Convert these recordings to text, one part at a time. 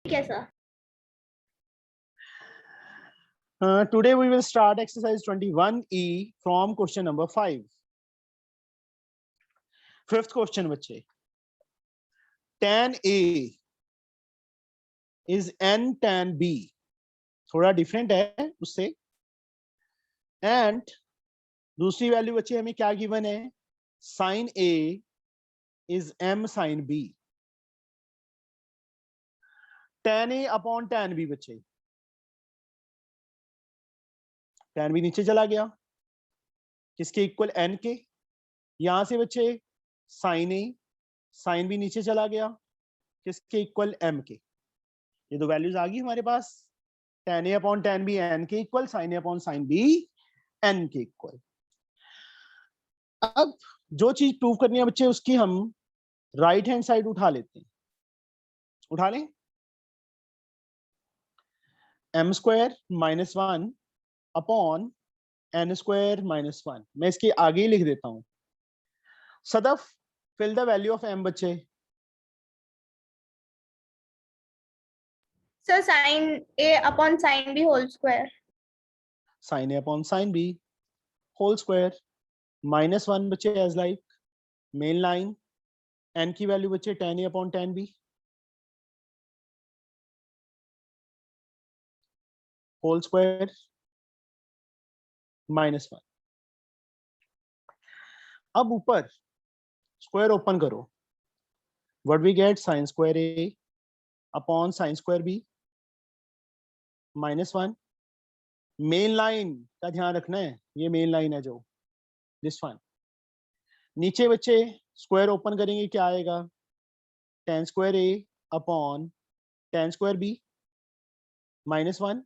कैसा? Today we will start exercise 21E from question number 5. Fifth question बच्चे. Tan A is n tan B. थोड़ा different है उससे. And दूसरी value बच्चे हमें क्या गिवन है? Sin A is m sin B. Tan A upon tan B बच्चे. tan B नीचे चला गया किसके इक्वल n के. यहां से बच्चे sin A sin B नीचे चला गया किसके इक्वल m के. ये दो वैल्यूज आ गई हमारे पास. tan A upon tan B n के equal, sin A upon sin B n के इक्वल. अब जो चीज प्रूव करनी है बच्चे उसकी हम राइट हैंड साइड उठा लेते हैं. उठा लें. m square minus 1 upon n square minus 1. मैं इसके आगे ही लिख देता हूं. Sadaf fill the value of m बच्चे. Sir sin A upon sin B whole square. sin A upon sin B whole square minus 1 बच्चे as like main line. n की वैल्यू बच्चे tan A upon tan B whole square minus 1. अब ऊपर square open करो. What we get? sin square A upon sin square B minus 1. Main line का ध्यान रखना है, ये मेन लाइन है जो दिस वन. नीचे बच्चे स्क्वायर ओपन करेंगे क्या आएगा? tan square A upon tan square B minus 1.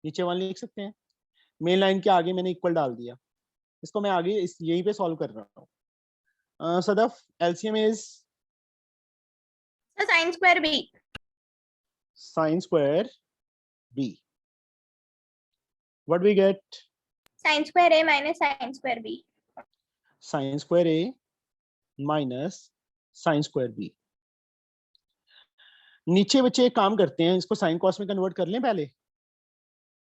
नीचे 1 लिख सकते हैं. मेन लाइन के आगे मैंने इक्वल डाल दिया. इसको मैं आगे यहीं पे सॉल्व कर रहा हूँ. Sadaf LCM is sin square B. sin square B. What we get? sin square A minus sin square B. sin square A minus sin square B. नीचे बच्चे एक काम करते हैं, इसको साइन कॉस में कन्वर्ट कर लें पहले,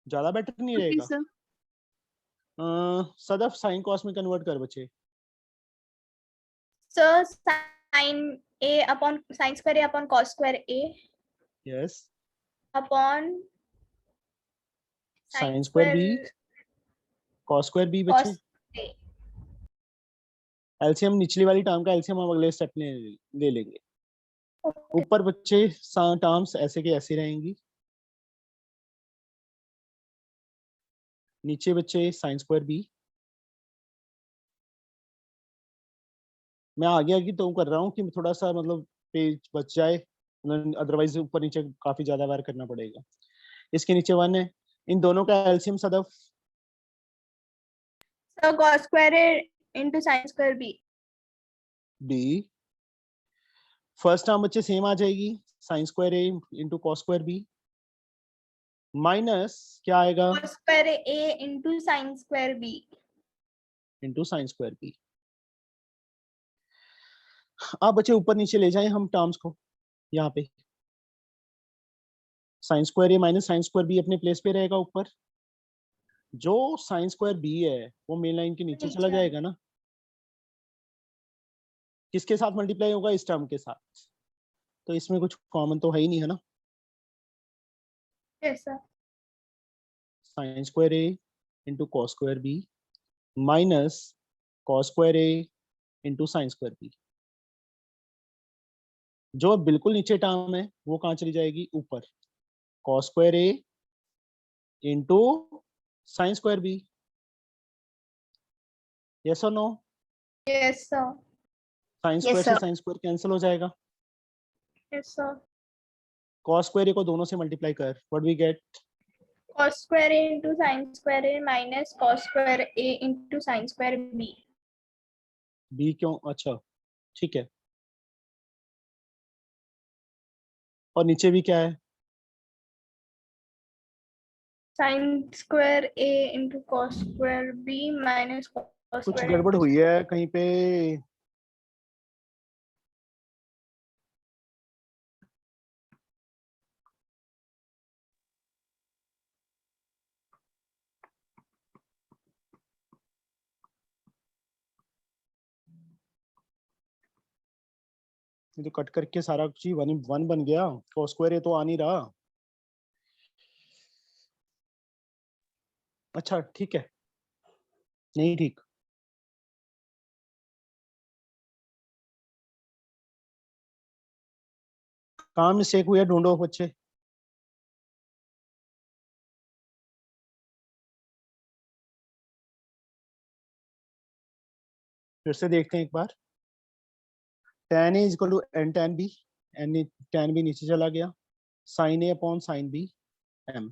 ज्यादा बेटर नहीं रहेगा? सदफ साइन कॉस में कन्वर्ट कर बच्चे. So sin A upon sin square A upon cos square A. Yes. Upon sin square B cos square B बच्चे. A. एलसीएम निचली वाली टर्म का एलसीएम हम अगले स्टेप में ले लेंगे. ऊपर बच्चे टर्म्स ऐसे के ऐसे रहेंगी. नीचे बच्चे sin स्क्वायर B. मैं आगे आगे तो कर रहा हूँ कि थोड़ा सा मतलब पेज बच जाए, अदरवाइज ऊपर नीचे काफी ज्यादा बार करना पड़ेगा. इसके नीचे 1 है. इन दोनों का LCM Sadaf. So cos square A into sin square B. B. First term बच्चे सेम आ जाएगी, sin square A into cos square B minus क्या आएगा? cos square A into sin square B. Into sin square B. अब बच्चे ऊपर नीचे ले जाएं हम टर्म्स को. यहाँ पे sin square A minus sin square B अपने प्लेस पे रहेगा ऊपर. जो sin स्क्वायर B है वो मेन लाइन के नीचे चला जाएगा ना. किसके साथ मल्टीप्लाई होगा? इस टर्म के साथ. तो इसमें कुछ कॉमन तो है ही नहीं, है ना? Yes sir. sin square A into cos square B minus cos square A into sin square B. जो बिल्कुल नीचे टर्म है वो कहाँ चली जाएगी? ऊपर. cos square A into sin square B. Yes और no? Yes sir. sin square से sin स्क्वायर कैंसिल हो जाएगा. Yes sir. cos square A को दोनों से मल्टीप्लाई कर. What we get? cos square A into sin square A minus cos square A into sin square B. B क्यों? अच्छा ठीक है. और नीचे भी क्या है? sin square A into cos square B minus cos कुछ square गड़बड़ हुई है कहीं पे. ये तो कट करके सारा चीज वन बन गया, cos स्क्वायर ए तो आ नहीं रहा। अच्छा ठीक है, नहीं ठीक, कहाँ मिस्टेक हुई है ढूंढो बच्चे। फिर से देखते हैं एक बार। tan a equal to n tan b, tan b नीचे चला गया, sin a upon sin b m,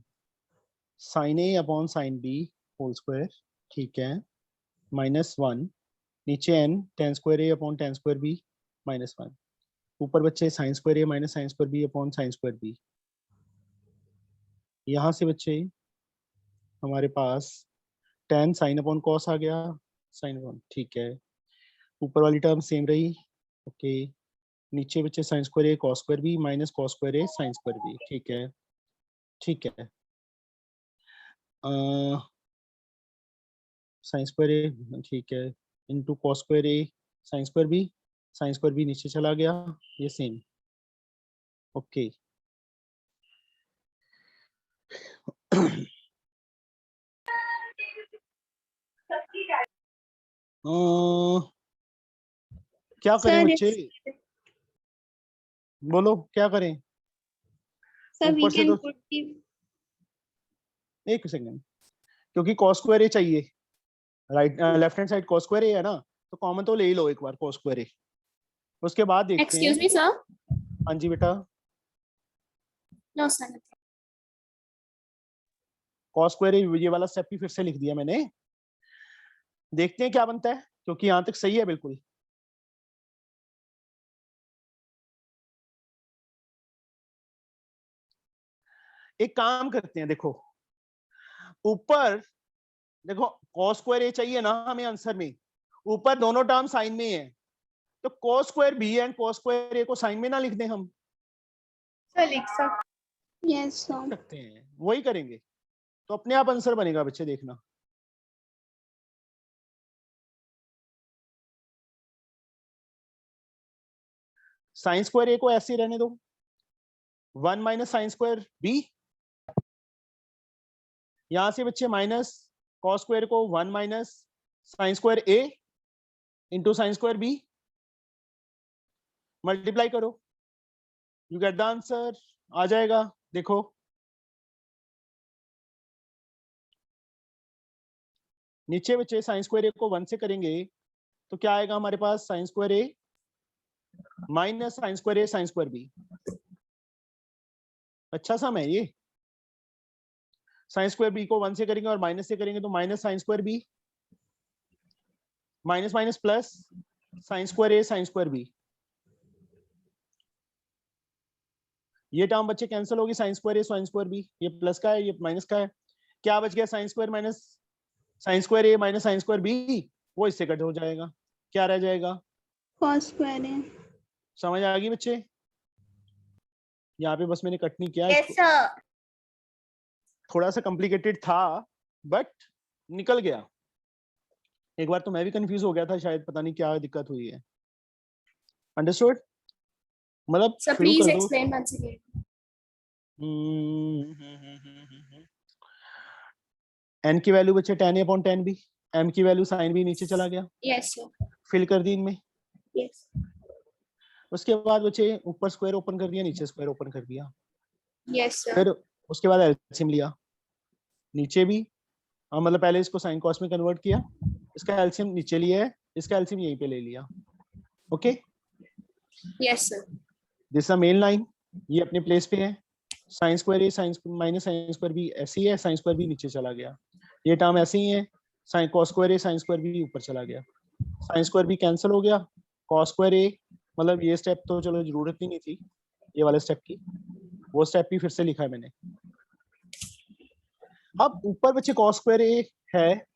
sin a upon sin b whole square, ठीक है, -1, नीचे n tan square a upon tan square b -1, ऊपर बच्चे sin square a minus sin square b upon sin square b। यहाँ से बच्चे हमारे पास tan sin अपॉन cos आ गया, sin अपॉन, ठीक है, ऊपर वाली टर्म सेम रही, ओके, नीचे बच्चे sin square a cos square b minus cos square a sin square b, ठीक है, ठीक है, sin स्क्वायर a ठीक है into cos square a sin square b नीचे चला गया, ये सेम, ओके। क्या करें सर बच्चे, बोलो क्या करें। सर वी ऊपर से कैन तो पुट दी, एक सेकंड, क्योंकि cos स्क्वायर a चाहिए, right left hand side cos square a है ना, तो कॉमन तो ले ही लो एक बार cos स्क्वायर a, उसके बाद देखते हैं। एक्सक्यूज मी सर, हाँ जी बेटा, no sir, cos square a ये वाला स्टेप भी फिर से लिख दिया मैंने, देखते हैं क्या बनता है, क्योंकि यहाँ तक सही है बिल्कुल। एक काम करते हैं, देखो ऊपर देखो cos स्क्वायर a चाहिए ना हमें आंसर में, ऊपर दोनों टर्म साइन में है, तो cos square b and cos square a को साइन में ना लिख दें हम, सर लिख सकते, यस सर, सकते हैं, वही करेंगे तो अपने आप आंसर बनेगा बच्चे, देखना। साइन स्क्वायर a को ऐसे ही रहने दो, 1 माइनस साइन स्क्वायर b, यहां से बच्चे माइनस cos स्क्वायर को 1 माइनस sine square a into sign square b, multiply करो, यू गेट द आंसर, आ जाएगा, देखो नीचे बच्चे साइन स्क्वायर a को 1 से करेंगे तो क्या आएगा हमारे पास, sine square a minus sine square a sine square b, अच्छा सम है ये। साइन स्क्वायर b को 1 से करेंगे और माइनस से करेंगे तो minus sine square b, minus minus plus sign square a sine square b, ये टर्म बच्चे कैंसिल होगी, sign square a sine square b, ये प्लस का है ये माइनस का है, क्या बच गया, sign square minus sine square a minus sine square b, वो इससे कट हो जाएगा, क्या रह जाएगा, cos स्क्वायर है, समझ आ गई बच्चे। यहाँ पे बस मैंने कट नहीं किया, यस सर, थोड़ा सा कॉम्प्लिकेटेड था बट निकल गया, एक बार तो मैं भी कंफ्यूज हो गया था शायद, पता नहीं क्या दिक्कत हुई है, अंडरस्टूड, मतलब सर शुरू प्लीज कर दो। एक्सप्लेन वंस अगेन, n की वैल्यू बच्चे tan a upon tan b, m की वैल्यू sin b नीचे चला गया, यस सर, फिल कर दी इनमें, यस, उसके बाद बच्चे ऊपर स्क्वायर ओपन कर दिया, नीचे स्क्वायर ओपन कर दिया, यस सर, फिर उसके बाद एलसीएम लिया, नीचे भी मतलब पहले इसको साइन कॉस में कन्वर्ट किया, इसका एलसीएम नीचे लिया है, इसका एलसीएम यहीं पे ले लिया, okay, yes sir, this main line, ये अपने प्लेस पे है, sine square A sine minus sine square B ऐसी है, साइन स्क्वायर बी नीचे चला गया, ये टर्म ऐसे ही है, sine cos square A sign square B ऊपर चला गया, साइन स्क्वायर बी कैंसिल हो गया, कॉस स्क्वायर ए, मतलब ये स्टेप तो चलो जरूरत ही नहीं थी ये वाले स्टेप की, वो स्टेप भी फिर से लिखा है मैंने। अब ऊपर बच्चे कॉस स्क्वायर ए है,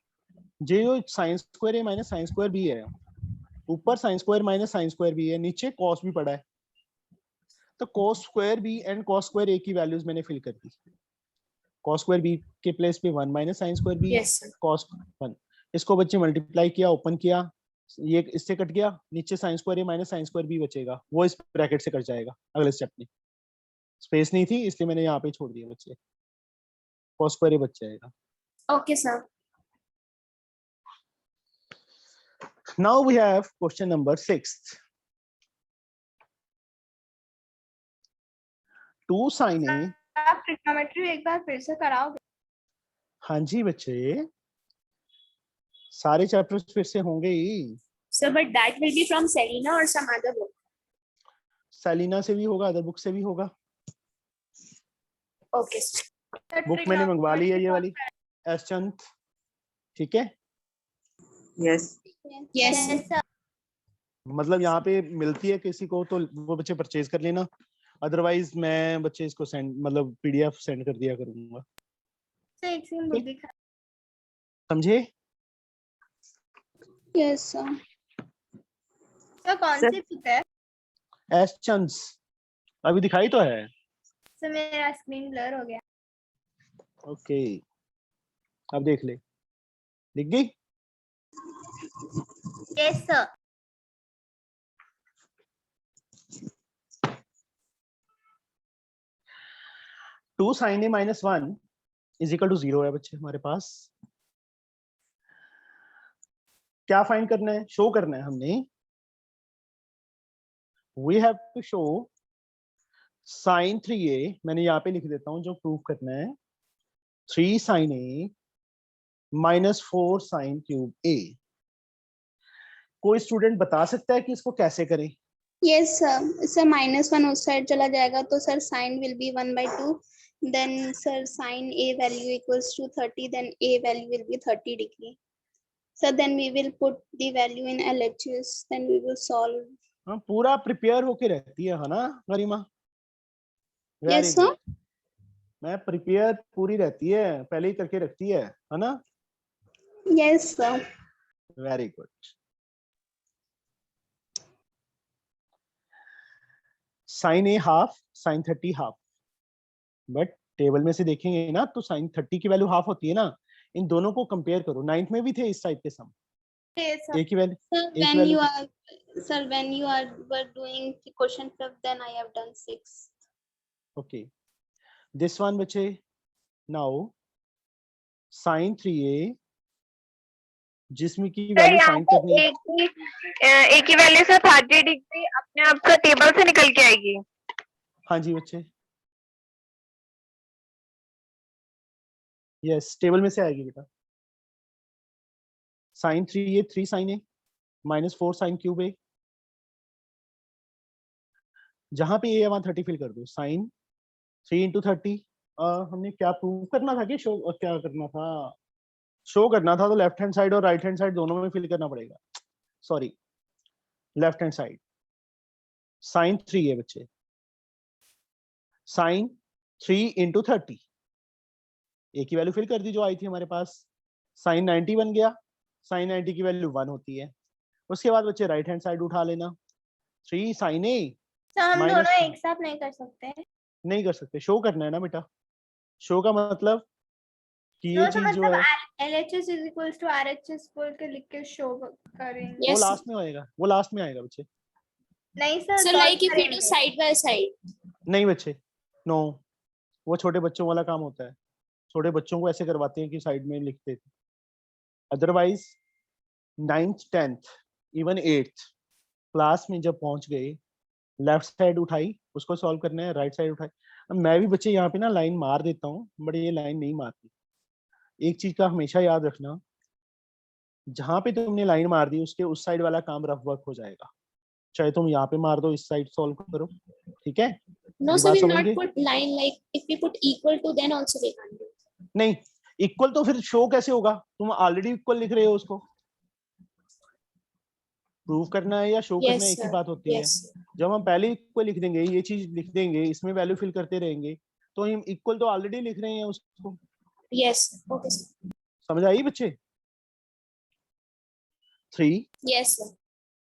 जो sine square A minus sine square B है, ऊपर sine square minus sine square B है, नीचे कॉस भी पड़ा है, तो cos square b and cos square a की वैल्यूज मैंने फिल कर दी, cos स्क्वायर b के प्लेस पे 1 माइनस sine square b, yes sir, cos 1, इसको बच्चे मल्टीप्लाई किया, ओपन किया, ये इससे कट गया, नीचे sign square A minus sine square B बचेगा, वो इस ब्रैकेट से कट जाएगा अगले स्टेप में। स्पेस नहीं थी इसलिए मैंने यहाँ पे छोड़ दिया बच्चे, कॉस स्क्वायर ए बच जाएगा। Okay, sir. Now we have question number 6. 2 sin A। आप ट्रिग्नोमेट्री एक बार फिर से कराओगे? हाँ जी बच्चे, सारे चैप्टर्स फिर से होंगे ही। Sir, but that will be from Selena or some other book. Selina से भी होगा, अदर बुक से भी होगा। Okay, sir. बुक मैंने मंगवा ली है ये वाली, एस चंद, ठीक है। Yes. Yes, sir. मतलब यहाँ पे मिलती है किसी को तो वो बच्चे परचेज कर लेना, अदरवाइज मैं बच्चे इसको सेंड मतलब पीडीएफ सेंड कर दिया करूंगा। Sir, एक सेकंड बुक दिखा। समझे? Yes, sir. Sir, कौन Sir. सी बुक है? एस चंद अभी दिखाई तो है। सर मेरा स्क्रीन ब्लर हो गया। ओके, अब देख ले, दिख गई? Yes, sir. Two sine A minus 1 is equal to 0 है बच्चे हमारे पास। क्या फाइंड करना है, शो करना है हमने। We have to show sine 3a, मैंने यहाँ पे लिख देता हूँ जो प्रूव करना है, 3 sign A minus 4 sine cube ए। कोई स्टूडेंट बता सकता है कि इसको कैसे करें? Yes, sir. Sir, -1 उस साइड चला जाएगा तो sir sin will be 1/2. Then sir sin A value equals to 30. Then A value will be 30 degree. So then we will put the value in LHS. Then we will solve. हाँ, पूरा prepare होके रहती है ना गरिमा? Very Yes, sir. good. मैं prepare पूरी रहती है, पहले ही करके रखती है ना? Yes, sir. Very good. Sine A half, sine 30 half, but table में से देखेंगे ना तो साइन 30 की वैल्यू हाफ होती है ना। इन दोनों को कंपेयर करो, 9th में भी थे इस टाइप के सम। Yes, sir. एक ही वैल्यू, Sir, एक when value. you are, sir, when you are were doing the question prep, then I have done 6. Okay, this one बच्चे, नाउ साइन 3a जिसमें की वैल्यू फाइंड करनी है। एक ही वैल्यू से 30 डिग्री अपने आप से टेबल से निकल के आएगी। हाँ जी बच्चे, यस टेबल में से आएगी बेटा। Sign 3a 3 sign A minus 4 sine cube ए, जहां पे ए है वहां 30 फिल कर दो। साइन 3 इंटू 30, हमने क्या प्रूव करना था कि शो क्या करना था, शो करना था, तो लेफ्ट हैंड साइड और राइट हैंड साइड दोनों में फिल करना पड़ेगा। Sorry, left hand side sine 3 है बच्चे, साइन 3 इंटू 30, ए की वैल्यू फिल कर दी जो आई थी हमारे पास। साइन 90 बन गया, साइन 90 की वैल्यू 1 होती है। उसके बाद बच्चे राइट हैंड साइड उठा लेना, 3 साइन ए। सर हम Minus दोनों two. एक साथ नहीं कर सकते। नहीं कर सकते, शो करना है ना बेटा। शो का मतलब कि ये तो चीज जो मतलब है LHS is equals to RHS बोल के लिख के शो करेंगे। वो लास्ट में आएगा, वो लास्ट में आएगा बच्चे। नहीं sir, So like if we do side by side. नहीं बच्चे, नो, वो छोटे बच्चों वाला काम होता है। छोटे बच्चों को ऐसे करवाते हैं कि साइड में लिखते थे। Otherwise 9th 10th even 8th class में जब पहुंच गए, लेफ्ट साइड उठाई, उसको सॉल्व करना है, राइट साइड उठाई। अब मैं भी बच्चे यहाँ पे ना लाइन मार देता हूँ, बट ये लाइन नहीं मारती। एक चीज का हमेशा याद रखना, जहां पे तुमने लाइन मार दी उसके उस साइड वाला काम रफ वर्क हो जाएगा। चाहे तुम यहाँ पे मार दो, इस साइड सॉल्व करो, ठीक है? No, ये so बात we समझ not गए? put line like if we put equal to, then also we can't do. नहीं, इक्वल तो फिर शो कैसे होगा? तुम ऑलरेडी इक्वल लिख रहे हो, उसको प्रूव करना है या शो Yes, करना है, एक ही sir. बात होती है। Yes. जब हम पहले इक्वल लिख देंगे, ये चीज लिख देंगे, इसमें वैल्यू फिल करते रहेंगे, तो हम इक्वल तो ऑलरेडी लिख रहे हैं उसको। Yes. Okay. Sir. समझ आई बच्चे? 3 Yes, sir.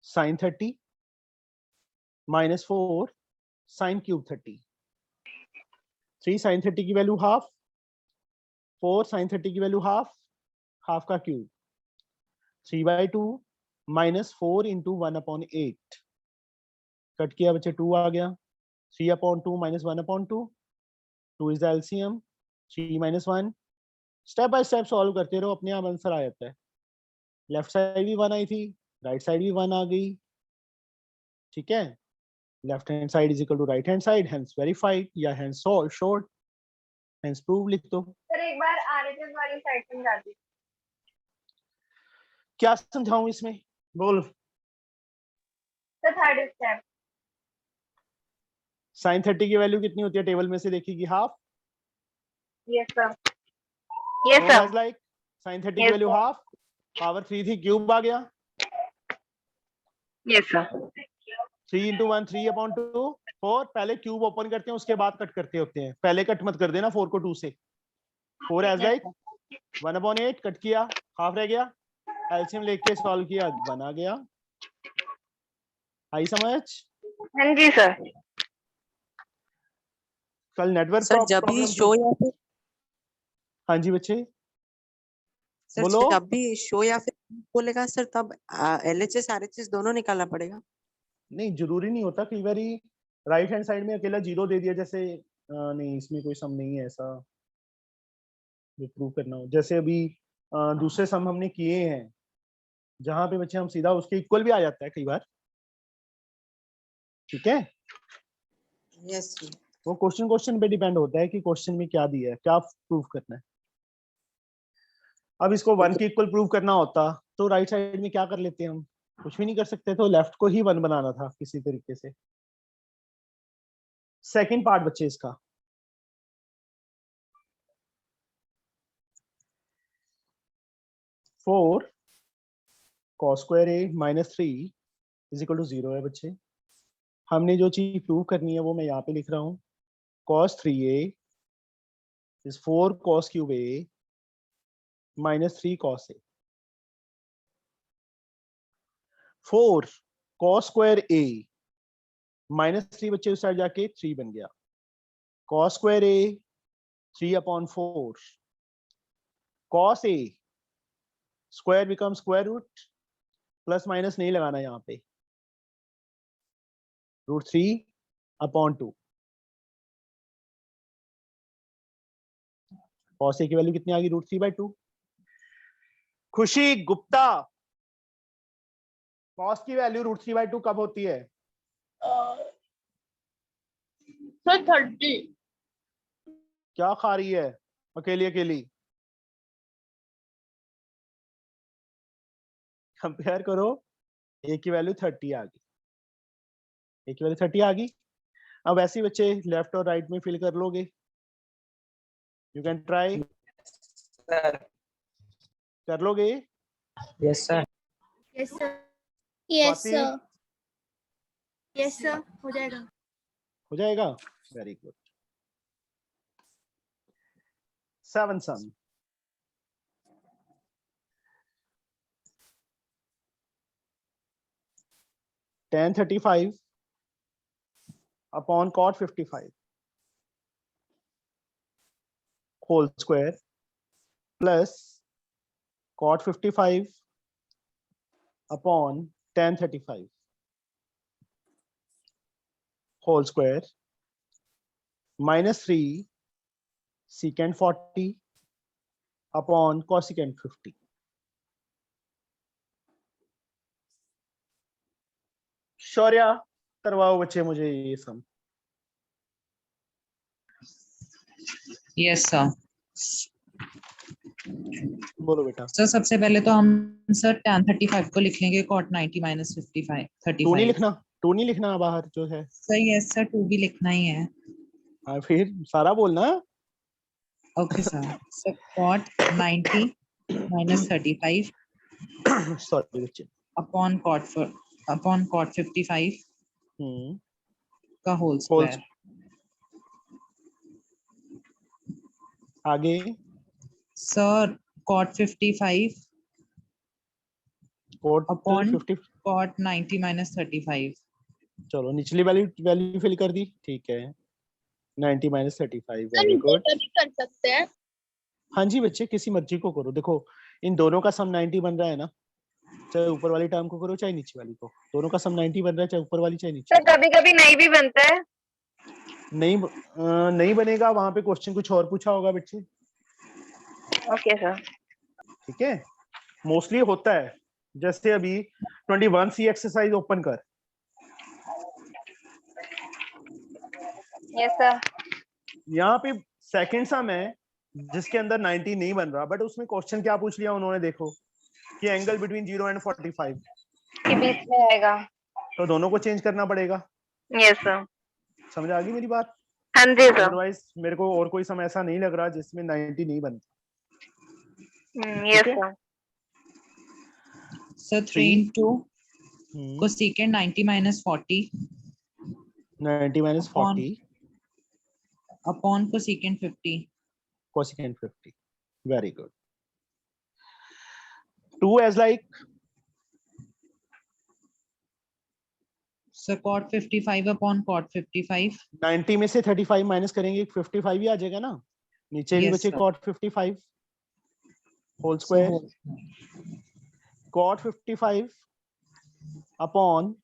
Sine 30 minus 4 sine cube 30। 3 sine 30 की वैल्यू हाफ, 4 साइन 30 की वैल्यू हाफ, हाफ का क्यूब, 3/2 -4 इंटू 1/8 कट किया बच्चे 2 आ गया, 3/2 - 1/2, 2 is the LCM, 3 - 1। Step by step solve करते रहो, अपने आप आंसर आ जाता है। लेफ्ट साइड भी 1 आई थी, राइट साइड भी 1 आ गई, ठीक है। Left hand side is equal to right hand side, hence verified या हेंस शोर्ट, हेंस प्रूव लिख दो। सर एक बार आरएचएस वाली साइड पे जा दीजिए। क्या समझाऊं इसमें, बोल। Sir third step. sin 30 की वैल्यू कितनी होती है टेबल में से देखिएगी, half. Yes sir, yes sir, like sin 30 की Yes, value sir. Half, power 3 थी, क्यूब आ गया, यस सर। 3 × 1 3/2, 4। पहले क्यूब ओपन करते हैं उसके बाद कट करते होते हैं, पहले कट मत कर देना 4 को 2 से। 4 एज लाइक 1/8 कट किया, हाफ रह गया, एलसीएम लेके सॉल्व किया, 1 आ गया। आई समझ? हाँ जी सर। कल नेटवर्क सर जब भी शो या फिर हाँ जी बच्चे सर बोलो। जब भी शो या फिर बोलेगा सर तब एलएचएस आरएचएस दोनों निकालना पड़ेगा। नहीं जरूरी नहीं होता, कई बार राइट हैंड साइड में अकेला 0 दे दिया, जैसे नहीं इसमें कोई सम नहीं है ऐसा जो प्रूव करना हो। जैसे अभी दूसरे सम हमने किए हैं जहां पे बच्चे हम सीधा उसके इक्वल भी आ जाता है कई बार, ठीक है। यस वो क्वेश्चन पे डिपेंड होता है कि क्वेश्चन में क्या दिया है, क्या प्रूव करना है। अब इसको 1 के इक्वल प्रूव करना होता तो राइट साइड में क्या कर लेते हम, कुछ भी नहीं कर सकते, तो लेफ्ट को ही 1 बनाना था किसी तरीके से। सेकंड पार्ट बच्चे इसका, four cos square a - 3 is equal to 0 है बच्चे। हमने जो चीज प्रूव करनी है वो मैं यहाँ पे लिख रहा हूँ, cos 3a is 4 cos cube a - 3 cos a। 4 cos square a -3 बच्चे उस साइड जाके 3 बन गया, cos square a 3/4, cos a square become square root, plus minus नहीं लगाना यहाँ पे, √3/2। cos a की वैल्यू कितनी आ गई, √3/2। खुशी गुप्ता, cos की वैल्यू √3/2 कब होती है? सर 30। क्या खा रही है अकेली अकेली? कंपेयर करो, a की वैल्यू 30 आ गई, a की वैल्यू 30 आ गई। अब ऐसे ही बच्चे लेफ्ट और राइट में फिल कर लोगे, यू कैन ट्राई, कर लोगे? Yes sir. Yes sir, Yes, Swati, sir. Yes sir, हो जाएगा। हो जाएगा, very good. 7 sum, tan 35 upon cot 55 whole square plus cot 55 upon tan 35 whole square -3 secant 40 upon cosecant 50। Shaurya करवाओ बच्चे मुझे ये सम। Yes sir. बोलो बेटा। सर सबसे पहले तो हम सर tan 35 को लिख लेंगे cot 90 - 55 टू नहीं 35। लिखना, टू नहीं लिखना बाहर जो है। सर यस सर 2 भी लिखना ही है। हाँ फिर सारा बोलना। Okay sir. Sir cot 90 - 35 sorry बच्चे, अपॉन cot 55 का होल होल स्क्वायर। आगे sir cot 55 cot upon 50। cot 90 - 35। चलो निचली वैल्यू फिल कर दी, ठीक है। 90 - 35, वेरी गुड। भी कर सकते हैं। हाँ जी बच्चे, किसी मर्जी को करो। देखो इन दोनों का सम 90 बन रहा है ना, चाहे ऊपर वाली टर्म को करो चाहे नीचे वाली को, दोनों का सम 90 बन रहा है, चाहे ऊपर वाली चाहे नीचे सर कभी कभी नहीं भी बनता है। नहीं बनेगा, वहां पे क्वेश्चन कुछ और पूछा होगा बच्चे। Okay sir. ठीक है, मोस्टली होता है। जैसे अभी 21C एक्सरसाइज ओपन कर। Yes sir. यहाँ पे सेकंड सम है जिसके अंदर 90 नहीं बन रहा, बट उसमें क्वेश्चन क्या पूछ लिया उन्होंने, देखो कि एंगल बिटवीन 0 एंड 45, के बीच में आएगा। तो दोनों को चेंज करना पड़ेगा। Yes sir. समझ आ गई मेरी बात? हाँ जी सर। अदरवाइज मेरे को और कोई सम ऐसा नहीं लग रहा जिसमें 90 नहीं बनता। यस ठीक है? Sir. Sir 3 into cosecant 90 minus 40 90 minus 40 upon cosecant 50. cosecant 50. Very good. 2 as like So cot 55 upon cot 55. 90 में से 35 माइनस करेंगे 55 ही आ जाएगा ना, नीचे भी Yes, बचे sir. cot 55 whole So square, whole- cot 55 upon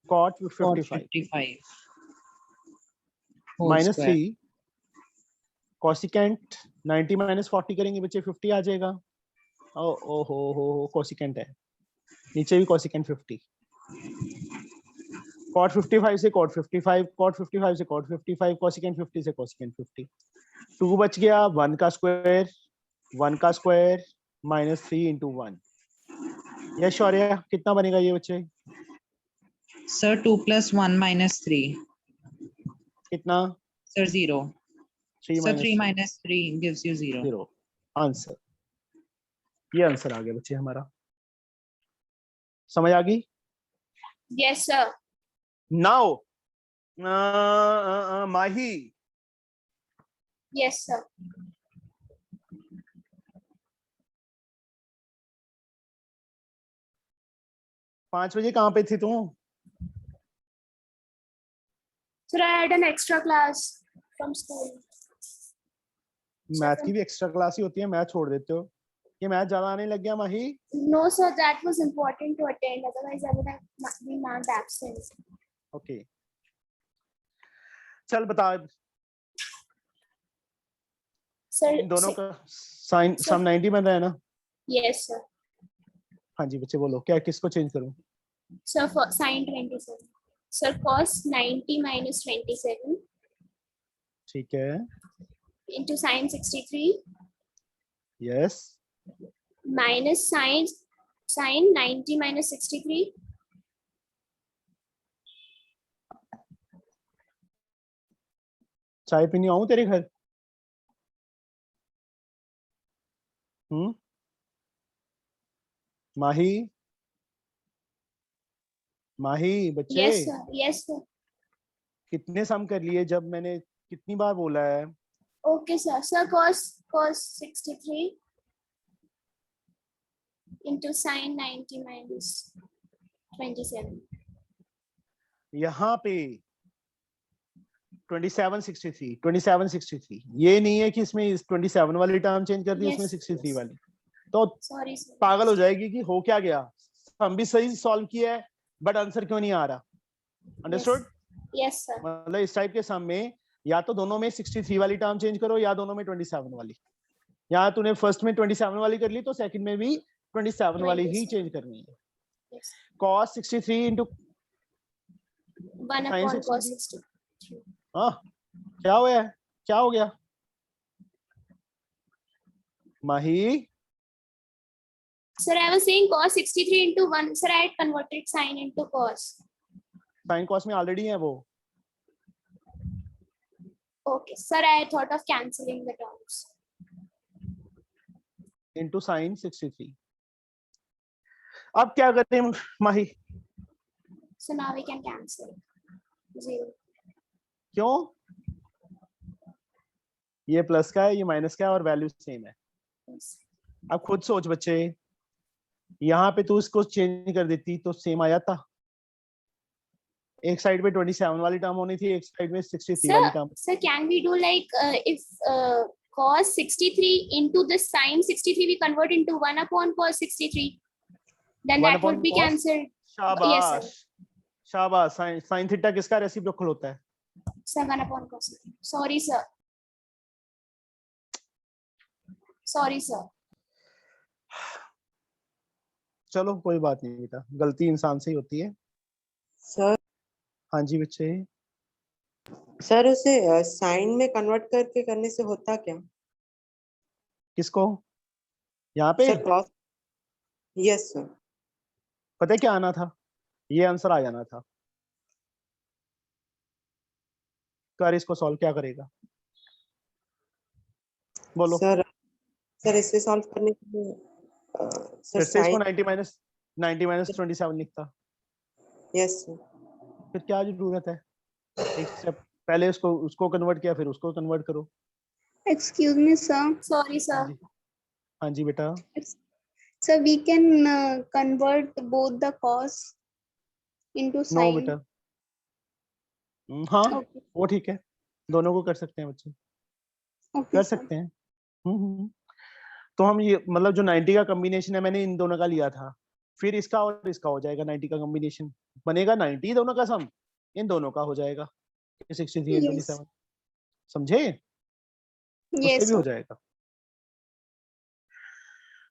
cot cot 55 55. Whole minus square. 3 cosecant 90 minus 40 करेंगे बच्चे 50 आ जाएगा। ओ हो cosecant है, नीचे भी cosecant 50, cot 55 से cot 55, cot 55 से cot 55, cosecant 50 से cosecant 50, 2 बच गया, 1 का स्क्वायर माइनस 3 into 1। यस शौर्य, कितना बनेगा ये बच्चे? Sir 2 plus 1 minus 3. कितना? Sir 0. 3 Sir 3 minus minus 3 gives you 0. 0। Answer, ये आंसर आ गया बच्चे हमारा। समझ आ गई? Yes, sir. नाउ माही, Yes, sir. पांच बजे कहाँ पे थी तू? Sir, I had an extra class from school. Math की भी एक्स्ट्रा क्लास ही होती है, मैथ छोड़ देते हो? ये मैथ ज्यादा आने लग गया माही? No, sir, that was important to attend. Otherwise, I would have been marked absent. Okay, चल बता, Sir, इन दोनों का साइन सम 90 बन रहा है ना? yes, sir. हाँ जी बच्चे बोलो, क्या किसको चेंज करूं? Sir, for sin 27. Sir, cos 90 minus 27 ठीक है, into sin 63 yes, minus sin 90 minus 63. चाय पीने आऊं तेरे घर? माही, माही बच्चे, Yes, sir. Yes, sir. कितने सम कर लिए? जब मैंने कितनी बार बोला है? Okay, sir. Sir, cos 63 into sin 90 minus 27. यहाँ पे 2763 ये नहीं है कि इसमें 27 वाली टर्म चेंज कर दी, Yes, उसमें 63 yes. वाली, तो Sorry, sir. पागल हो जाएगी कि हो क्या गया। हम भी सही सॉल्व किया है बट आंसर क्यों नहीं आ रहा? अंडरस्टूड? Yes, sir. मतलब इस टाइप के सम में या तो दोनों में 63 वाली टर्म चेंज करो या दोनों में 27 वाली। या तूने फर्स्ट में 27 वाली कर ली तो सेकंड में भी 27 वाली ही 27. चेंज करनी है। Yes. cos 63 into 1 Sin upon 63. cos 63. हाँ क्या हो गया? क्या हो गया माही? Sir, I was saying cos 63 into 1. Sir, I had converted sin into cos. Sine cos में ऑलरेडी है वो। Okay. Sir, I thought of cancelling the terms. into sin 63। अब क्या करते हैं माही? So now we can cancel. 0. क्यों? ये plus का है, ये माइनस का है और वैल्यू सेम है। Yes. अब खुद सोच बच्चे, यहाँ पे तू इसको चेंज कर देती तो सेम आ जाता। एक साइड पे 27 वाली टर्म होनी थी, एक साइड में 63 वाली term. Sir, can we do like if cos 63 into the sin 63 we convert into 1 upon cos 63? then One that would upon be cos? cancelled. शाबाश शाबाश, साइन थीटा किसका रेसिप्रोकल होता है? 7 upon cos. Sorry sir. Sorry sir. चलो कोई बात नहीं बेटा, गलती इंसान से ही होती है। सर हाँ जी बच्चे, सर उसे साइन में कन्वर्ट करके करने से होता क्या? किसको? यहाँ पे सर कॉस, यस सर। पता है क्या आना था? ये आंसर आ जाना था। कर इसको सॉल्व, क्या करेगा बोलो? सर सर इसे सॉल्व करने के लिए सर फिर से इसको साइन, 90 माइनस 27 लिखता, यस सर। फिर क्या जरूरत है? एक स्टेप पहले उसको कन्वर्ट किया, फिर उसको कन्वर्ट करो। Excuse me sir. Sorry sir. हाँ जी, हाँ जी बेटा। So we can convert both the cos into no sin. बेटा, हाँ Okay. वो ठीक है, दोनों को कर सकते हैं बच्चे, Okay कर sir. सकते हैं। तो हम ये मतलब जो 90 का कॉम्बिनेशन है, मैंने इन दोनों का लिया था, फिर इसका और इसका हो जाएगा 90 का कॉम्बिनेशन, बनेगा 90 दोनों का सम, इन दोनों का हो जाएगा 63 and Yes. 27। समझे? उससे Yes भी हो sir. जाएगा।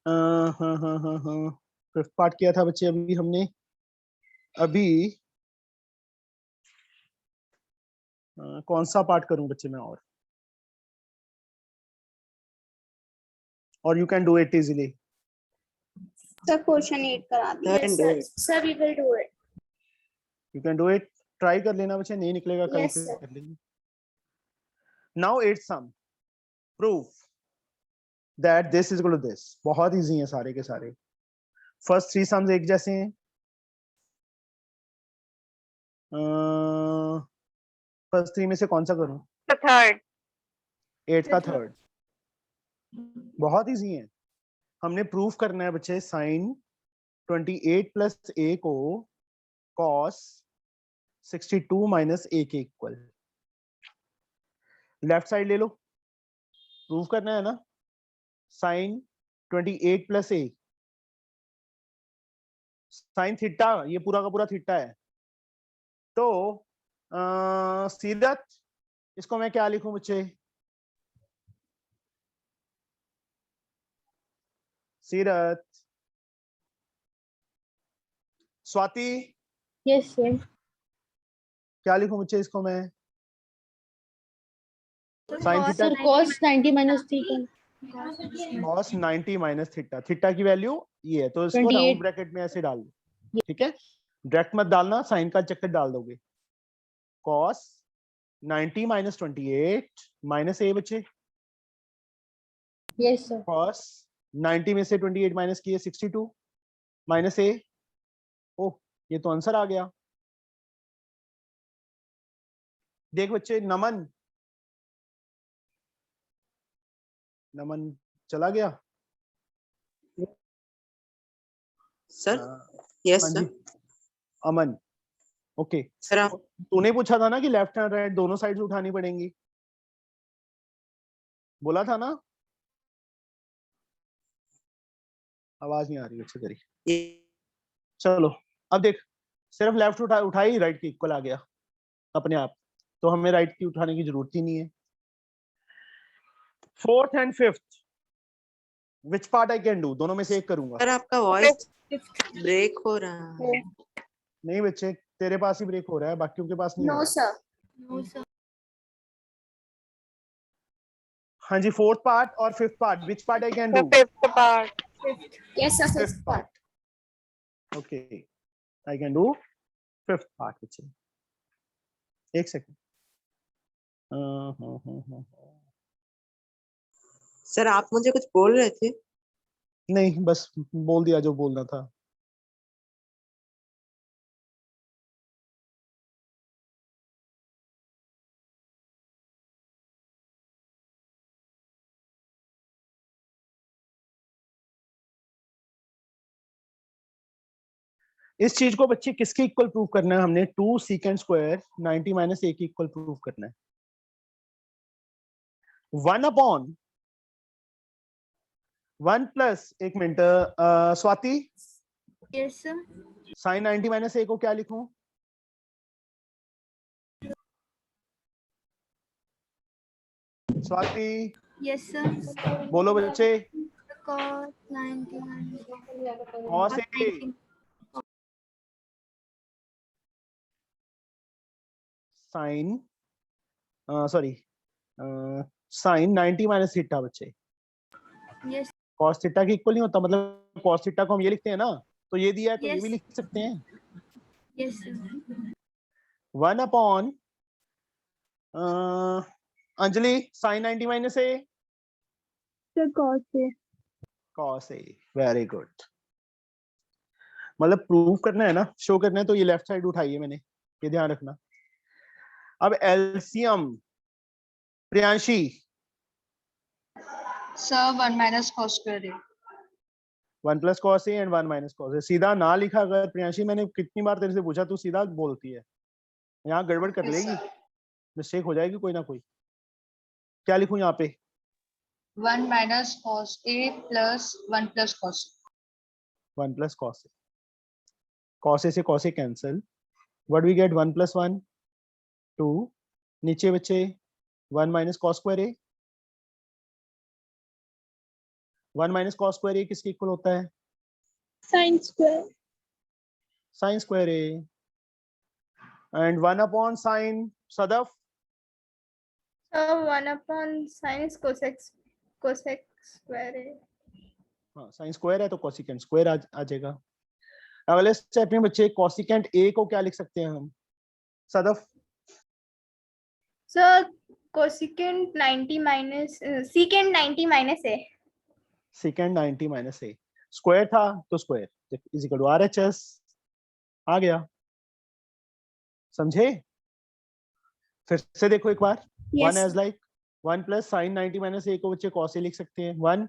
हाँ, फिफ्थ पार्ट किया था बच्चे अभी हमने। अभी कौन सा पार्ट करूं बच्चे मैं? और you can do it easily. Sir question 8 करा दिया. Yes, sir. Sir we will do it. You can do it, try कर लेना बच्चे, नहीं निकलेगा कल Yes, फिर sir. कर लेंगे। Now 8th sum, proof that this is equal to this. बहुत इजी है सारे के सारे। फर्स्ट 3 सम्स एक जैसे हैं। फर्स्ट 3 में से कौन सा करूं? The third. 8 का थर्ड। बहुत इजी है। हमने प्रूफ करना है बच्चे साइन 28 प्लस a को cos 62 माइनस a के इक्वल। लेफ्ट साइड ले लो, प्रूफ करना है ना। Sine 28 plus a, sine theta, ये पूरा का पूरा थीटा है। तो सीरत, इसको मैं क्या लिखूं बच्चे? सीरत, स्वाति, Yes, sir. क्या लिखूं बच्चे इसको मैं? Sine theta, Sir, cos 90 minus theta. cos 90 minus theta. Theta की वैल्यू ये है, तो इसको 28। राउंड ब्रैकेट में ऐसे डाल दो, ठीक है? डायरेक्ट मत डालना, साइन का चक्कर डाल दोगे। cos 90 माइनस 28 माइनस a बच्चे। Yes, sir. cos 90 में से 28 माइनस किए 62 माइनस a। ओह, ये तो आंसर आ गया। देख बच्चे, नमन, नमन चला गया। सर यस हाँ सर। जी, अमन, ओके। सर आप तूने पूछा था ना कि लेफ्ट हैंड राइट दोनों साइड उठानी पड़ेंगी, बोला था ना? आवाज नहीं आ रही अच्छी तेरी। चलो अब देख, सिर्फ लेफ्ट उठाई, राइट की इक्वल आ गया अपने आप, तो हमें राइट की उठाने की जरूरत ही नहीं है। Fourth and fifth, which part I can do? दोनों में से एक करूंगा। सर आपका वॉइस ब्रेक हो रहा है। नहीं बच्चे, तेरे पास ही ब्रेक हो रहा है, बाकियों के पास नहीं हो No रहा। sir. No, sir. हाँ जी, फोर्थ पार्ट और fifth part, which part I can The do? fifth part. Yes sir. Fifth part. Okay, I can do fifth part बच्चे। एक सेकंड। सर आप मुझे कुछ बोल रहे थे? नहीं, बस बोल दिया जो बोलना था। इस चीज को बच्चे किसके इक्वल प्रूव करना है? हमने 2 secant स्क्वायर 90 माइनस a के इक्वल प्रूव करना है। 1 अपॉन 1 प्लस, एक minute Swati, Yes, sir. Sine 90 minus A को क्या लिखूं? Swati Yes, sir. बोलो बच्चे। Cos 90 cos A sine sorry sine 90 minus theta बच्चे। Yes. कॉस थीटा के इक्वल नहीं होता, मतलब कॉस थीटा को हम ये लिखते हैं ना, तो ये दिया है तो ये भी Yes. लिख सकते हैं। Yes, sir. 1 upon Anjali sine 90 minus A Sir, cos A. Cos A. Very good. मतलब प्रूव करना है ना, शो करना है, तो ये लेफ्ट साइड उठाई है मैंने, ये ध्यान रखना। अब LCM Priyanshi. Sir, 1 minus cos square A. 1 plus cos A and 1 minus cos A. सीधा ना लिखा अगर प्रियांशी, मैंने कितनी बार तेरे से पूछा, तू सीधा बोलती है, यहाँ गड़बड़ कर Yes, लेगी, sir. मिस्टेक हो जाएगी कोई ना कोई। क्या लिखूं यहाँ पे? 1 minus cos A plus 1 plus cos. 1 plus cos A. Cos A से cos A cancel, what we get? 1 plus 1 2, नीचे बच्चे 1 minus cos square A. 1 minus cos square A किसके इक्वल होता है? Sin square. Sine square A. And 1 upon sine Sadaf. So 1 upon sin is cosec square A. हाँ sine square है तो cosecant square आ जाएगा। अगले स्टेप में बच्चे कोसिकेंट ए को क्या लिख सकते हैं हम? Sadaf So cosecant 90 minus secant 90 minus A. Secant 90 minus A. Square था तो square is equal to RHS आ गया। समझे? फिर से देखो एक बार। Yes. 1 as like 1 plus sine 90 minus A को बच्चे कॉस ए लिख सकते हैं। 1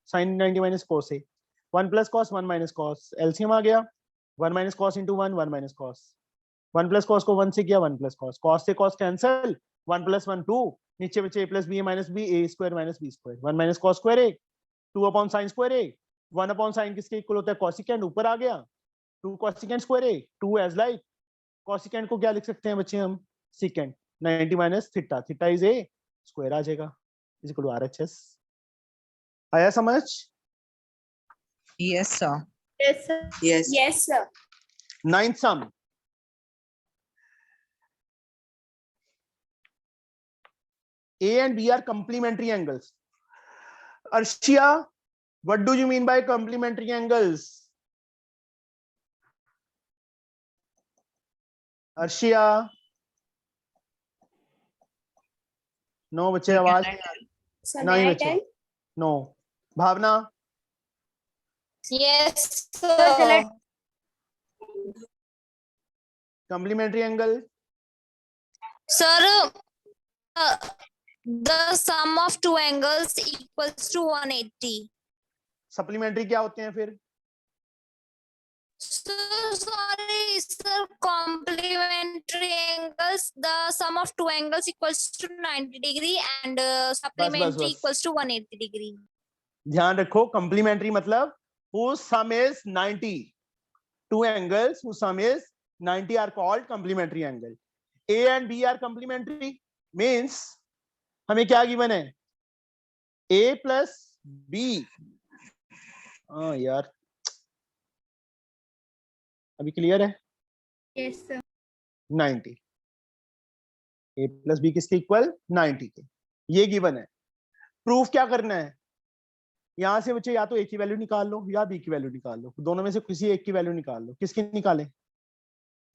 sine 90 minus cos A. 1 plus cos 1 minus cos, LCM आ गया। 1 minus cos into 1 1 minus cos. 1 plus cos को 1 से किया, 1 प्लस कॉस, कॉस से कॉस कैंसिल, 1 प्लस 1 2, नीचे बचे a plus B minus B, A square minus B square. 1 minus cos square A, 2 upon sine square A. 1 upon sine किसके equal होता है? Cosecant, ऊपर आ गया 2 cosecant square A. 2 as like cosecant को क्या लिख सकते हैं बच्चे हम? Secant 90 minus theta, theta is A square आ जाएगा इज इक्वल टू आरएचएस। आया समझ? Yes, sir. Yes, sir. Yes. Yes, sir. Ninth sum. A and B are complementary angles. Arshia, what do you mean by complementary angles? Arshia, no बच्चे आवाज So नहीं may I बच्चे, tell? no। Bhavna, Yes, So shall I? complementary angle, sir. The sum of two angles equals to 180. supplementary क्या होते हैं फिर? So sorry, sir. Complementary angles. The sum of two angles equals to 90 degree and supplementary बस। equals to 180 degree. ध्यान रखो, complementary मतलब whose sum is 90. Two angles whose sum is 90 are called complementary angle. A and B are complementary means हमें क्या given है? A plus B। हाँ यार, अभी क्लियर है? Yes, sir. 90। A plus B किसके इक्वल? 90 के। ये गिवन है। प्रूफ क्या करना है? यहां से बच्चे या तो A की वैल्यू निकाल लो या B की वैल्यू निकाल लो, दोनों में से किसी एक की वैल्यू निकाल लो। किसकी निकालें?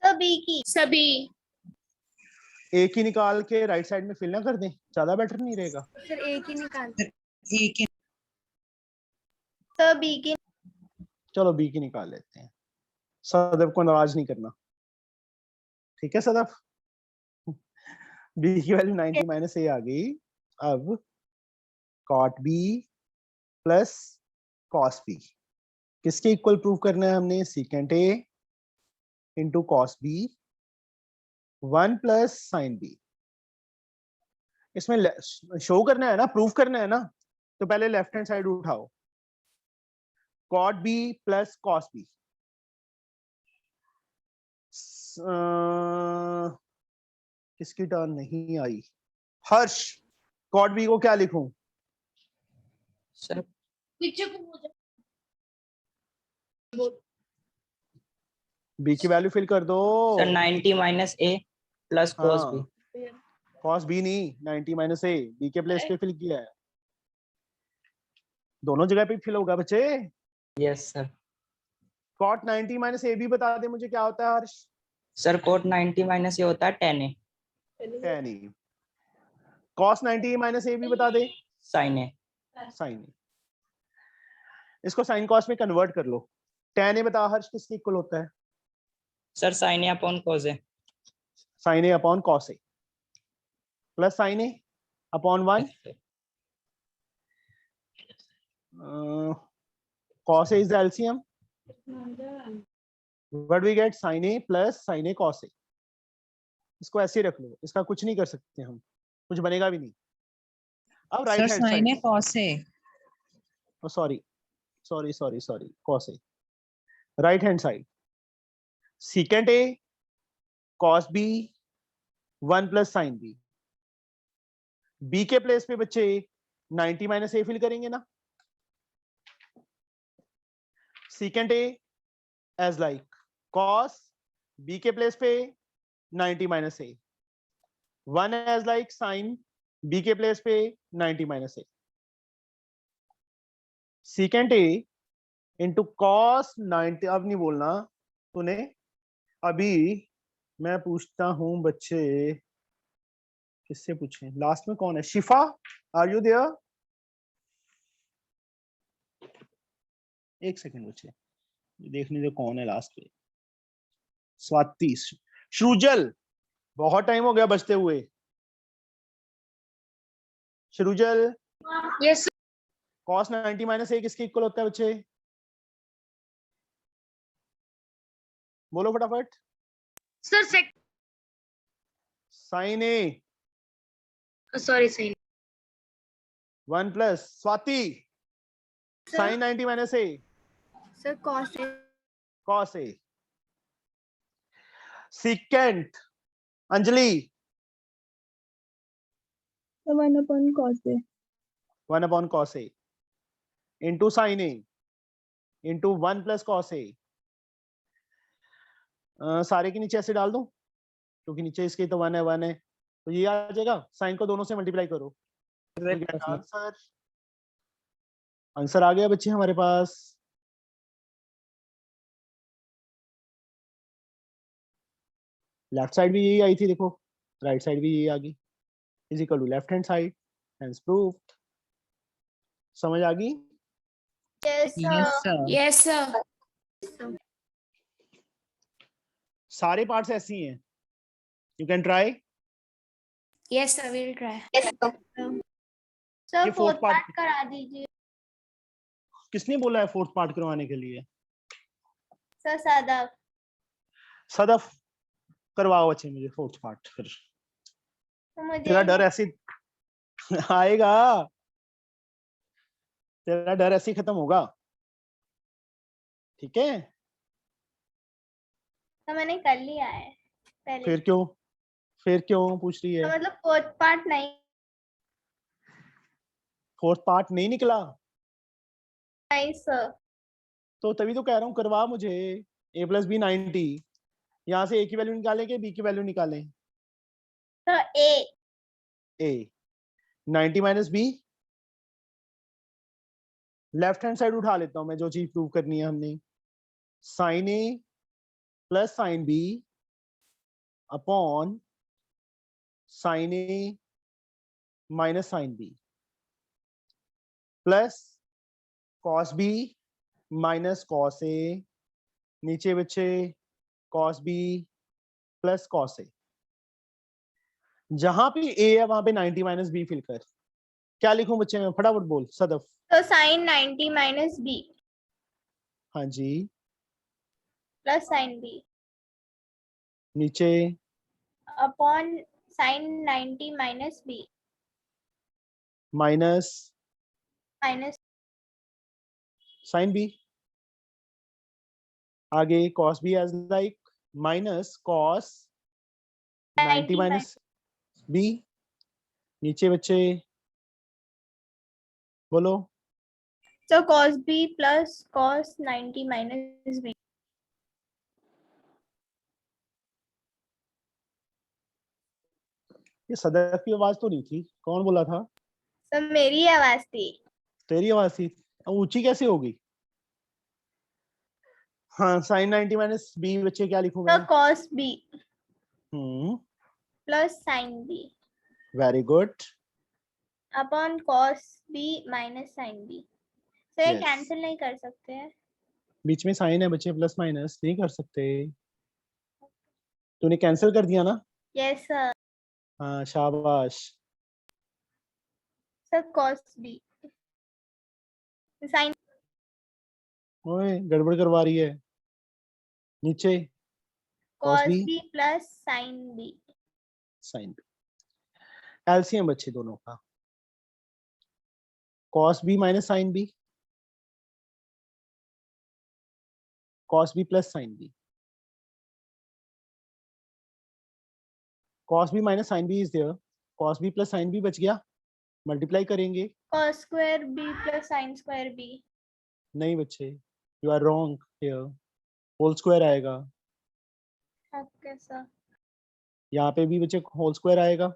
सभी की। सभी। A की निकाल के राइट साइड में फिल ना कर दें, ज्यादा बेटर नहीं रहेगा? सर एक ही निकाल। एक ही सर बी की। चलो B की निकाल लेते हैं। सदफ को नाराज नहीं करना, ठीक है सदफ? B की वैल्यू 90 माइनस ए आ गई। अब cot B plus cos B किसके इक्वल प्रूव करना है हमने? Secant A into cos B 1 plus sine B। इसमें शो करना है ना, प्रूफ करना है ना, तो पहले लेफ्ट हैंड साइड उठाओ। Cot B plus cos B किसकी टर्न नहीं आई? हर्ष, कॉट बी को क्या लिखूं? सर बी की वैल्यू फिल कर दो। Sir 90 minus A plus cos B. Cos B नहीं, 90 माइनस ए, बी के प्लेस पे फिल किया है। दोनों जगह पे फिल होगा बच्चे। Yes sir. Cot 90 minus A भी बता दे मुझे क्या होता है Harsh? Sir cot 90 minus A होता है tan A tan A. Cos 90 minus A भी बता दे। sin ए। साइन ए। इसको साइन कॉस में कन्वर्ट कर लो। tan ए बता हर्ष किसके इक्वल होता है? Sir sin A upon cos A. Sine A upon cos A plus sine A upon 1 cos A is the LCM. What we get? sin A plus sin A cos A. इसको ऐसे रख लो, इसका कुछ नहीं कर सकते हम, कुछ बनेगा भी नहीं। अब right sir hand sin A side, cos A. Sorry cos A, right hand side secant A cos B 1 plus sin B। B के प्लेस पे बच्चे 90 माइनस ए फिल करेंगे ना। secant A as like cos B के place पे 90 minus ए, 1 as like sin B के place पे 90 minus A. secant A into cos 90। अब नहीं बोलना तूने, अभी मैं पूछता हूं बच्चे, किससे पूछें? लास्ट में कौन है? शिफा, आर यू देयर? एक सेकंड बच्चे, देखने दो कौन है लास्ट पे। स्वाति, श्रुजल, बहुत टाइम हो गया बचते हुए। Shrujal, Yes, cos 90 minus A किसके इक्वल होता है बच्चे? बोलो फटाफट। sir. Sine A Sorry, sin. 1 plus Swati sine 90 minus A Sir, cos A. cos A. secant Anjali 1 upon cos A. 1 upon cos A into sine A into 1 plus cos A। सारे के नीचे ऐसे डाल दूं क्योंकि नीचे इसके तो 1 है, तो ये आ जाएगा। साइन को दोनों से मल्टीप्लाई करो। आंसर आंसर आ गया बच्चे हमारे पास। लेफ्ट साइड भी यही आई थी, देखो राइट साइड भी यही आ गई, is equal to left hand side, hence proved. समझ आ गई? Yes, sir. Yes sir. Yes, sir. सारे पार्ट्स ऐसे ही हैं, you can try. Yes, sir. We'll try. Sir, ये fourth fourth part- part करा दीजिए। किसने बोला है फोर्थ पार्ट करवाने के लिए? Sir, सदफ। सदफ, करवाओ अच्छे मुझे फोर्थ पार्ट। फिर तो मुझे तेरा डर ऐसे आएगा, तेरा डर ऐसे ही खत्म होगा, ठीक है? तो मैंने कर लिया है पहले। फिर क्यों पूछ रही तो है? मतलब फोर्थ पार्ट नहीं। फोर्थ पार्ट नहीं निकला नहीं सर। तो तभी तो कह रहा हूँ करवा मुझे। a प्लस बी 90, यहाँ से a की वैल्यू निकालें कि b की वैल्यू निकालें? तो a 90 minus b, left hand side उठा लेता हूं मैं, जो चीज प्रूव करनी है हमने। Sine a plus sine b upon sine a minus sine b plus cos b minus cos a, नीचे बच्चे cos b plus cos a। जहां पे a है वहां पे 90 माइनस b फिल कर। क्या लिखूं बच्चे में? फटाफट बोल सदफ। तो साइन 90 माइनस बी हाँ जी, प्लस साइन बी नीचे upon sine 90 minus B minus minus sine b, आगे cos b as like minus cos 90 90 minus B, नीचे बच्चे बोलो। So cos B plus cos 90 minus B. ये सदर की आवाज तो नहीं थी, कौन बोला था? So मेरी आवाज थी। तेरी आवाज थी, अब ऊंची कैसे होगी? हाँ, साइन 90 माइनस बी बच्चे क्या लिखूं So मैं? cos B हम्म, plus sin B very good. upon cos B minus sin B. So ये Yes. कैंसिल नहीं कर सकते हैं। बीच में साइन है बच्चे, प्लस माइनस नहीं कर सकते। तूने कैंसिल कर दिया ना? Yes sir. हाँ, शाबाश। So cos B sin ओए, गड़बड़ करवा रही है। नीचे cos cos b B plus sin B. sin b, LCM बच्चे दोनों का। cos b minus sin b, cos b plus sin b, cos b minus sin b is there, cos b plus sin b बच गया, multiply करेंगे। Cos square B plus sin square B. नहीं बच्चे, you are wrong here, whole square आएगा। Okay sir. यहाँ पे भी बच्चे होल स्क्वायर आएगा।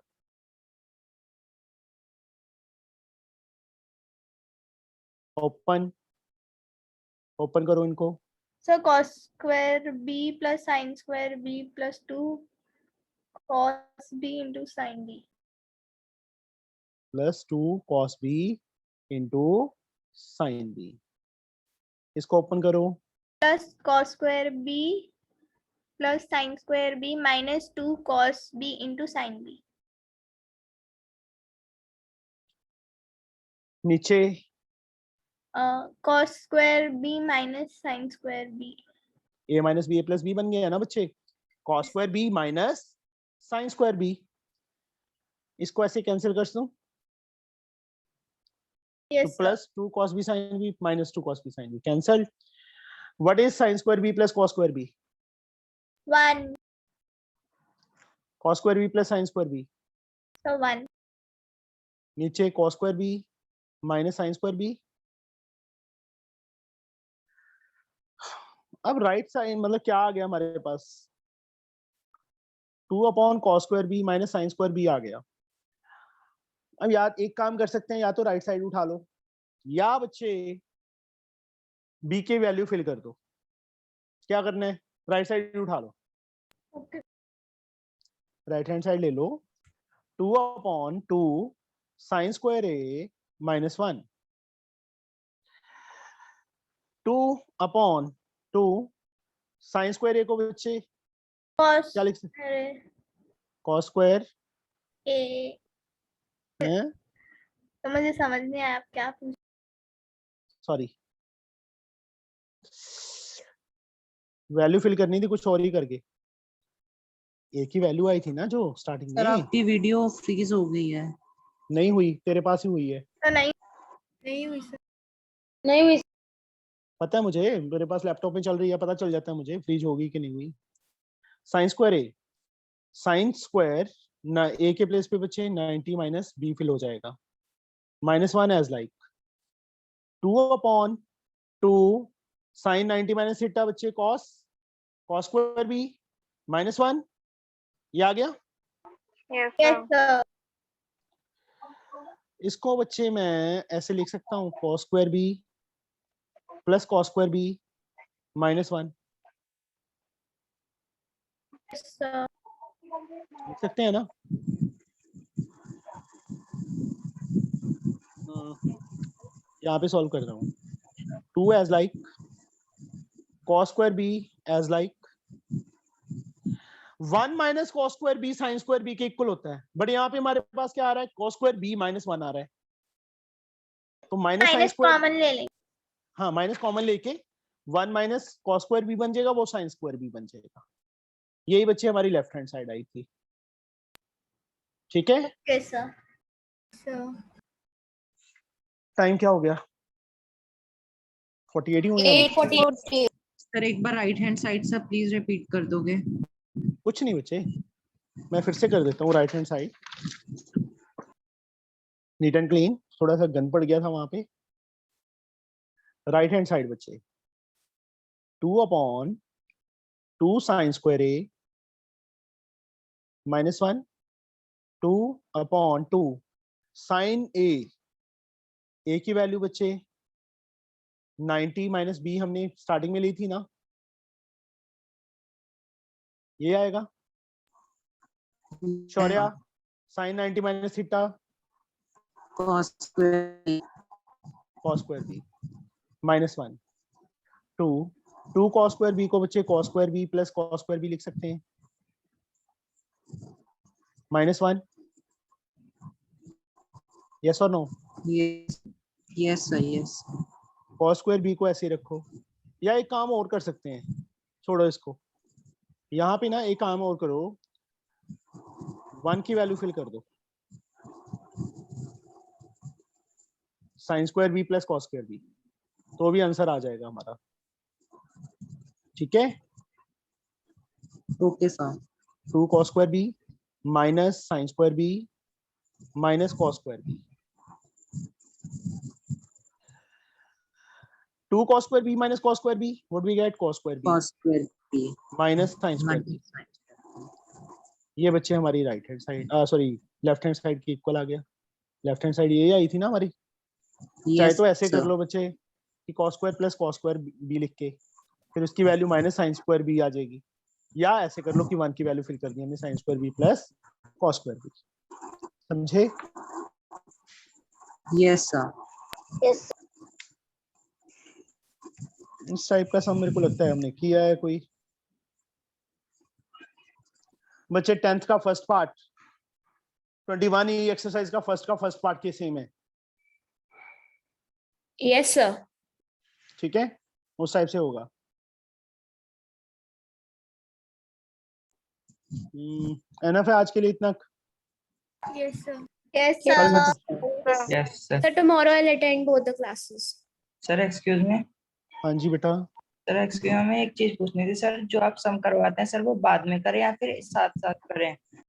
ओपन ओपन करो इनको। So cos square B plus sin square B plus 2 cos B into sin B. Plus 2 cos b into sin b, इसको open करो। Plus cos square B plus sin square B minus 2 cos B into sin B. नीचे Cos square B minus sin square B. a minus B A plus B बन गया ना बच्चे, cos square b minus sin square b, इसको ऐसे cancel कर दूं तो Yes sir. Plus 2 cos b sin b minus 2 cos b sin b cancel. What is sin square b plus cos square b? 1. cos square b plus sin square b, So 1. नीचे cos square b minus sin square b। अब right side मतलब क्या आ गया हमारे पास? 2 upon cos square b minus sin square b आ गया। अब यार एक काम कर सकते हैं, या तो राइट साइड उठा लो या बच्चे b के वैल्यू फिल कर दो। क्या करना है? राइट साइड उठा लो, Okay. राइट हैंड साइड ले लो। 2 upon 2 sign square a minus 1, 2 upon 2 sign square a को बच्चे Cos क्या लिख सकते? square cos square A. है, तो मुझे समझ नहीं आया आप क्या पूछ। सॉरी वैल्यू फिल करनी थी कुछ और ही करके, एक ही वैल्यू आई थी ना जो स्टार्टिंग सर में। आपकी वीडियो फ्रीज हो गई है। नहीं हुई, तेरे पास ही हुई है। तो नहीं हुई सर। नहीं हुई। पता है मुझे, मेरे पास लैपटॉप में चल रही है, पता चल जाता है मुझे फ्रीज होगी कि नहीं हुई। Sign square A, sine square ना ए के प्लेस पे बच्चे 90 माइनस बी फिल हो जाएगा, minus 1 as like 2 upon 2 sine 90 minus theta बच्चे कॉस स्क्वायर बी माइनस 1, ये आ गया। Yes sir. इसको बच्चे मैं ऐसे लिख सकता हूँ cos square B plus cos square B minus 1, Yes sir. लिख सकते हैं ना? यहाँ पे सॉल्व कर रहा हूँ। 2 as like cos square B as like 1 minus cos square B sine square B के इक्वल होता है, बट यहाँ पे हमारे पास क्या आ रहा है? cos स्क्वायर बी माइनस 1 आ रहा है, तो minus sine minus square, common ले लेंगे। हाँ माइनस कॉमन लेके 1 माइनस cos स्क्वायर बी बन जाएगा, वो साइन स्क्वायर बी बन जाएगा। यही बच्चे हमारी लेफ्ट हैंड साइड आई थी, ठीक है? Okay sir. So टाइम क्या हो गया? 48 ही हो गया। 8:40. सर एक बार राइट हैंड साइड से प्लीज रिपीट कर दोगे? कुछ नहीं बच्चे, मैं फिर से कर देता हूँ right hand side, neat and clean. थोड़ा सा गन पड़ गया था वहां पे। राइट हैंड साइड बच्चे, 2/2 sin square a minus 1, 2/2 sin a, a की वैल्यू बच्चे 90 माइनस b हमने स्टार्टिंग में ली थी ना, ये आएगा। Shaurya, sin 90 minus theta cos square cos square b minus 1, 2 cos square b को बच्चे cos square b plus cos square b लिख सकते हैं, -1। yes or no? yes sir, yes cos square b को ऐसे रखो, या एक काम और कर सकते हैं, छोड़ो इसको। यहाँ पे ना एक काम और करो, 1 की वैल्यू फिल कर दो, sin square b plus cos square b, तो भी आंसर आ जाएगा हमारा। ठीक है, okay sir 2 cos square b minus sin square b minus cos square b, 2 cos square b minus cos square b, what we get? Cos square b cos square b minus sin square b। ये बच्चे हमारी right hand side, sorry left hand side की equal आ गया। Left hand side ये आई थी ना हमारी। चाहे yes तो ऐसे sir कर लो बच्चे कि cos square plus cos square b लिख के फिर उसकी value minus sin square b आ जाएगी, या ऐसे कर लो कि 1 की वैल्यू फिल कर दी हमने sin square b plus cos square b। समझे? yes sir Yes. इस टाइप का सम मेरे को लगता है हमने किया है कोई। बच्चे 10th का फर्स्ट पार्ट 21 ई एक्सरसाइज का फर्स्ट पार्ट के सेम है, Yes, sir. ठीक है, उस टाइप से होगा। एनफ है आज के लिए इतना। Yes, sir. Yes, कल sir. मिलते- Yes, sir. So tomorrow I'll attend both the classes. Sir, excuse me. हाँ जी बेटा, सर एक्सक्यूज, हमें एक चीज पूछनी थी सर, जो आप सम करवाते हैं सर वो बाद में करें या फिर साथ साथ करें?